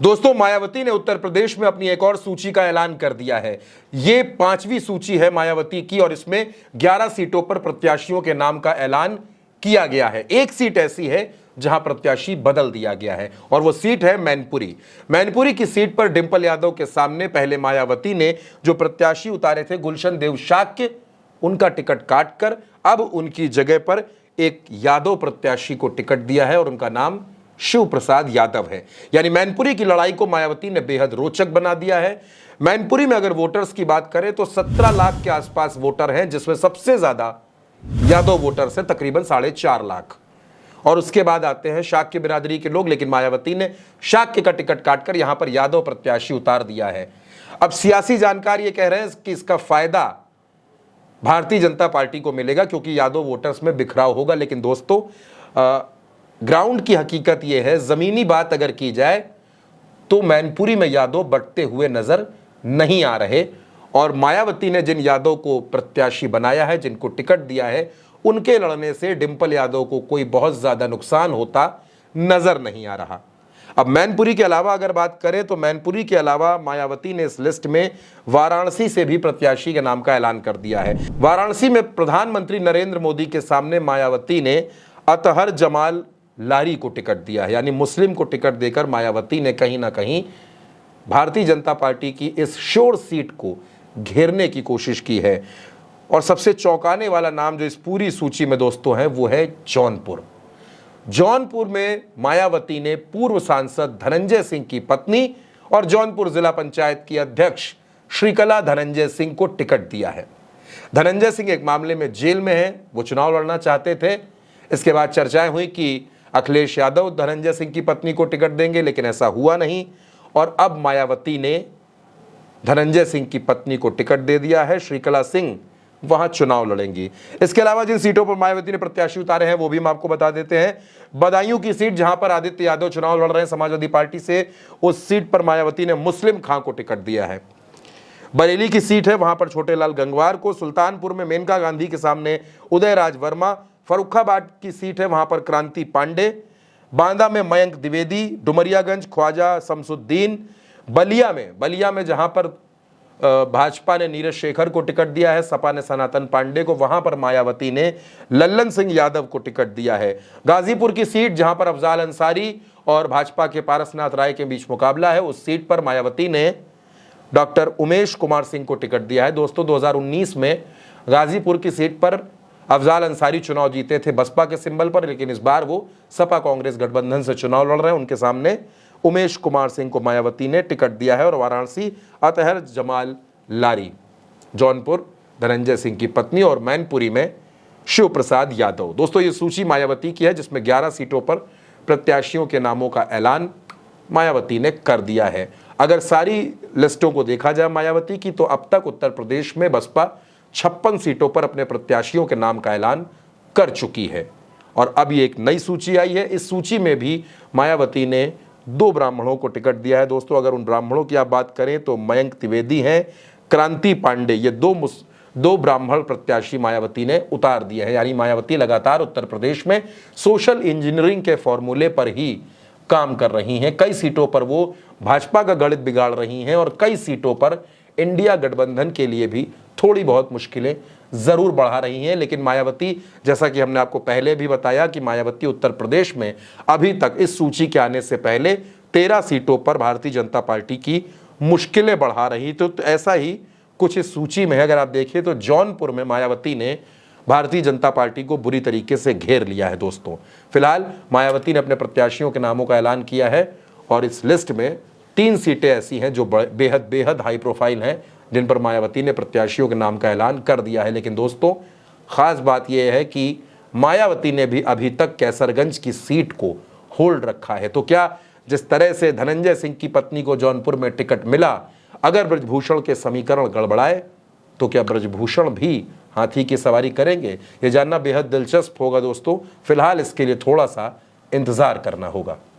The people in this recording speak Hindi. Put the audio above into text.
दोस्तों, मायावती ने उत्तर प्रदेश में अपनी एक और सूची का ऐलान कर दिया है। ये 5वीं सूची है मायावती की और इसमें 11 सीटों पर प्रत्याशियों के नाम का ऐलान किया गया है। एक सीट ऐसी है जहां प्रत्याशी बदल दिया गया है और वो सीट है मैनपुरी। मैनपुरी की सीट पर डिंपल यादव के सामने पहले मायावती ने जो प्रत्याशी उतारे थे गुलशन देव शाक्य, उनका टिकट काटकर अब उनकी जगह पर एक यादव प्रत्याशी को टिकट दिया है और उनका नाम शिव प्रसाद यादव है। यानी मैनपुरी की लड़ाई को मायावती ने बेहद रोचक बना दिया है। मैनपुरी में अगर वोटर्स की बात करें तो 17 लाख के आसपास वोटर हैं, जिसमें सबसे ज्यादा यादव वोटर्स हैं, तकरीबन 4.5 लाख। और उसके बाद आते हैं शाक्य बिरादरी के लोग, लेकिन मायावती ने शाक्य का टिकट काटकर यहां पर यादव प्रत्याशी उतार दिया है। अब सियासी जानकार ये कह रहे हैं कि इसका फायदा भारतीय जनता पार्टी को मिलेगा क्योंकि यादव वोटर्स में बिखराव होगा। लेकिन दोस्तों, ग्राउंड की हकीकत यह है, जमीनी बात अगर की जाए तो मैनपुरी में यादव बढ़ते हुए नजर नहीं आ रहे और मायावती ने जिन यादव को प्रत्याशी बनाया है, जिनको टिकट दिया है, उनके लड़ने से डिंपल यादव को कोई बहुत ज्यादा नुकसान होता नजर नहीं आ रहा। अब मैनपुरी के अलावा अगर बात करें तो मैनपुरी के अलावा मायावती ने इस लिस्ट में वाराणसी से भी प्रत्याशी के नाम का ऐलान कर दिया है। वाराणसी में प्रधानमंत्री नरेंद्र मोदी के सामने मायावती ने अतहर जमाल लारी को टिकट दिया है। यानी मुस्लिम को टिकट देकर मायावती ने कहीं ना कहीं भारतीय जनता पार्टी की इस शोर सीट को घेरने की कोशिश की है। और सबसे चौंकाने वाला नाम जो इस पूरी सूची में दोस्तों है वो है जौनपुर। जौनपुर में मायावती ने पूर्व सांसद धनंजय सिंह की पत्नी और जौनपुर जिला पंचायत की अध्यक्ष श्रीकला धनंजय सिंह को टिकट दिया है। धनंजय सिंह एक मामले में जेल में हैं, वो चुनाव लड़ना चाहते थे। इसके बाद चर्चाएं हुई कि अखिलेश यादव धनंजय सिंह की पत्नी को टिकट देंगे, लेकिन ऐसा हुआ नहीं और अब मायावती ने धनंजय सिंह की पत्नी को टिकट दे दिया है। श्रीकला सिंह वहां चुनाव लड़ेंगी। इसके अलावा जिन सीटों पर मायावती ने प्रत्याशी उतारे हैं वो भी हम आपको बता देते हैं। बदायूं की सीट जहां पर आदित्य यादव चुनाव लड़ रहे हैं समाजवादी पार्टी से, उस सीट पर मायावती ने मुस्लिम खां को टिकट दिया है। बरेली की सीट है, वहां पर छोटेलाल गंगवार को। सुल्तानपुर में मेनका गांधी के सामने उदयराज वर्मा। फर्रुखाबाद की सीट है, वहां पर क्रांति पांडे। बांदा में मयंक द्विवेदी। डुमरियागंज ख्वाजा शमसुद्दीन। बलिया में जहां पर भाजपा ने नीरज शेखर को टिकट दिया है, सपा ने सनातन पांडे को, वहां पर मायावती ने लल्लन सिंह यादव को टिकट दिया है। गाजीपुर की सीट जहां पर अफजाल अंसारी और भाजपा के पारसनाथ राय के बीच मुकाबला है, उस सीट पर मायावती ने डॉक्टर उमेश कुमार सिंह को टिकट दिया है। दोस्तों, 2019 में गाजीपुर की सीट पर अफजाल अंसारी चुनाव जीते थे बसपा के सिंबल पर, लेकिन इस बार वो सपा कांग्रेस गठबंधन से चुनाव लड़ रहे हैं। उनके सामने उमेश कुमार सिंह को मायावती ने टिकट दिया है। और वाराणसी अतहर जमाल लारी, जौनपुर धनंजय सिंह की पत्नी और मैनपुरी में शिव प्रसाद यादव। दोस्तों, ये सूची मायावती की है जिसमें 11 सीटों पर प्रत्याशियों के नामों का ऐलान मायावती ने कर दिया है। अगर सारी लिस्टों को देखा जाए मायावती की, तो अब तक उत्तर प्रदेश में बसपा 56 सीटों पर अपने प्रत्याशियों के नाम का ऐलान कर चुकी है। और अब ये एक नई सूची आई है। इस सूची में भी मायावती ने 2 ब्राह्मणों को टिकट दिया है। दोस्तों, अगर उन ब्राह्मणों की आप बात करें तो मयंक द्विवेदी हैं, क्रांति पांडे, ये दो ब्राह्मण प्रत्याशी मायावती ने उतार दिए हैं। यानी मायावती लगातार उत्तर प्रदेश में सोशल इंजीनियरिंग के फॉर्मूले पर ही काम कर रही हैं। कई सीटों पर वो भाजपा का गणित बिगाड़ रही हैं और कई सीटों पर इंडिया गठबंधन के लिए भी थोड़ी बहुत मुश्किलें जरूर बढ़ा रही हैं। लेकिन मायावती, जैसा कि हमने आपको पहले भी बताया कि मायावती उत्तर प्रदेश में अभी तक इस सूची के आने से पहले 13 सीटों पर भारतीय जनता पार्टी की मुश्किलें बढ़ा रही। तो ऐसा ही कुछ इस सूची में है। अगर आप देखिए तो जौनपुर में मायावती ने भारतीय जनता पार्टी को बुरी तरीके से घेर लिया है। दोस्तों, फिलहाल मायावती ने अपने प्रत्याशियों के नामों का ऐलान किया है और इस लिस्ट में 3 सीटें ऐसी हैं जो बेहद हाई प्रोफाइल हैं, जिन पर मायावती ने प्रत्याशियों के नाम का ऐलान कर दिया है। लेकिन दोस्तों, खास बात यह है कि मायावती ने भी अभी तक कैसरगंज की सीट को होल्ड रखा है। तो क्या जिस तरह से धनंजय सिंह की पत्नी को जौनपुर में टिकट मिला, अगर ब्रजभूषण के समीकरण गड़बड़ाए तो क्या ब्रजभूषण भी हाथी की सवारी करेंगे? ये जानना बेहद दिलचस्प होगा दोस्तों। फिलहाल इसके लिए थोड़ा सा इंतजार करना होगा।